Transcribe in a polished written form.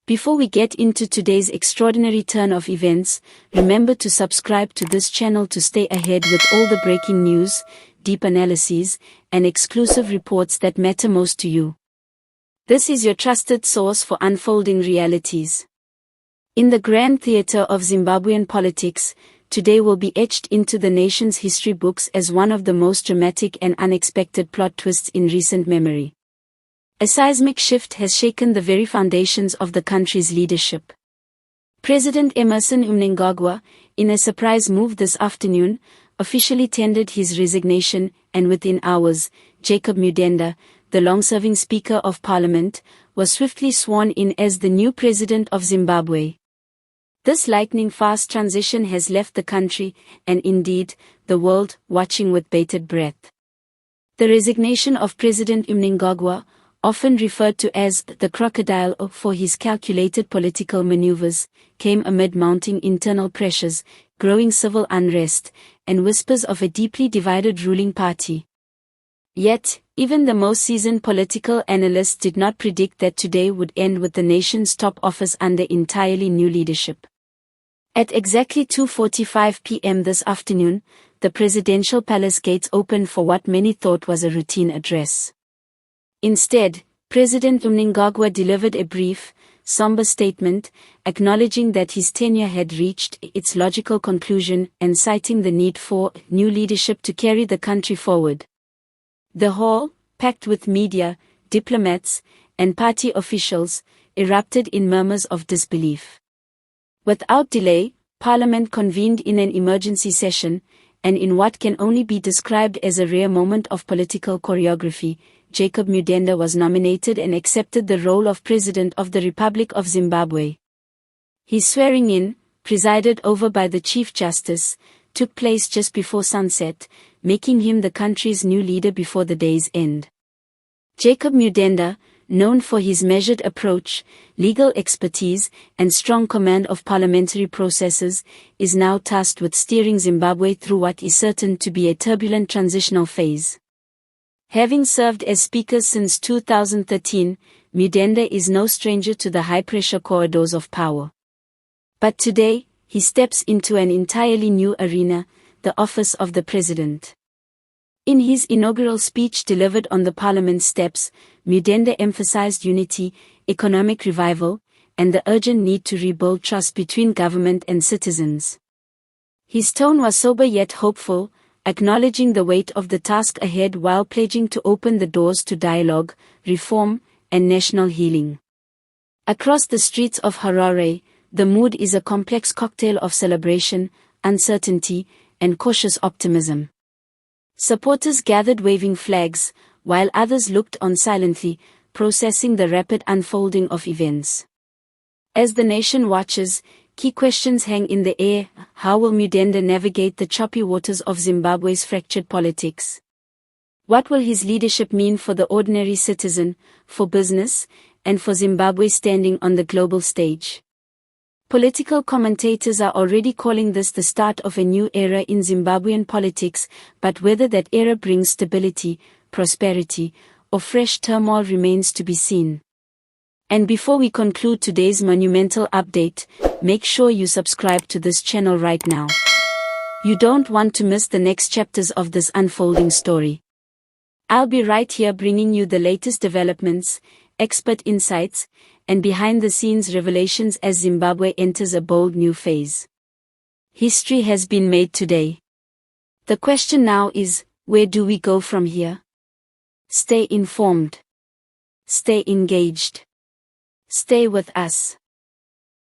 Before we get into today's extraordinary turn of events, remember to subscribe to this channel to stay ahead with all the breaking news, deep analyses, and exclusive reports that matter most to you. This is your trusted source for unfolding realities. In the grand theater of Zimbabwean politics, today will be etched into the nation's history books as one of the most dramatic and unexpected plot twists in recent memory. A seismic shift has shaken the very foundations of the country's leadership. President Emmerson Mnangegwa, in a surprise move this afternoon, officially tendered his resignation, and within hours, Jacob Mudenda, the long-serving Speaker of Parliament, was swiftly sworn in as the new President of Zimbabwe. This lightning-fast transition has left the country, and indeed, the world, watching with bated breath. The resignation of President Mnangegwa, often referred to as the crocodile for his calculated political maneuvers, came amid mounting internal pressures, growing civil unrest, and whispers of a deeply divided ruling party. Yet, even the most seasoned political analysts did not predict that today would end with the nation's top office under entirely new leadership. At exactly 2:45 p.m. this afternoon, the presidential palace gates opened for what many thought was a routine address. Instead, President Mnangegwa delivered a brief, somber statement, acknowledging that his tenure had reached its logical conclusion and citing the need for new leadership to carry the country forward. The hall, packed with media, diplomats, and party officials, erupted in murmurs of disbelief. Without delay, Parliament convened in an emergency session, and in what can only be described as a rare moment of political choreography, Jacob Mudenda was nominated and accepted the role of President of the Republic of Zimbabwe. His swearing-in, presided over by the Chief Justice, took place just before sunset, making him the country's new leader before the day's end. Jacob Mudenda, known for his measured approach, legal expertise, and strong command of parliamentary processes, is now tasked with steering Zimbabwe through what is certain to be a turbulent transitional phase. Having served as Speaker since 2013, Mudenda is no stranger to the high-pressure corridors of power. But today, he steps into an entirely new arena, the office of the President. In his inaugural speech delivered on the Parliament steps, Mudenda emphasized unity, economic revival, and the urgent need to rebuild trust between government and citizens. His tone was sober yet hopeful, acknowledging the weight of the task ahead while pledging to open the doors to dialogue, reform, and national healing. Across the streets of Harare, the mood is a complex cocktail of celebration, uncertainty, and cautious optimism. Supporters gathered waving flags, while others looked on silently, processing the rapid unfolding of events. As the nation watches, key questions hang in the air. How will Mudenda navigate the choppy waters of Zimbabwe's fractured politics? What will his leadership mean for the ordinary citizen, for business, and for Zimbabwe's standing on the global stage? Political commentators are already calling this the start of a new era in Zimbabwean politics, but whether that era brings stability, prosperity, or fresh turmoil remains to be seen. And before we conclude today's monumental update, make sure you subscribe to this channel right now. You don't want to miss the next chapters of this unfolding story. I'll be right here bringing you the latest developments, expert insights, and behind-the-scenes revelations as Zimbabwe enters a bold new phase. History has been made today. The question now is, where do we go from here? Stay informed. Stay engaged. Stay with us.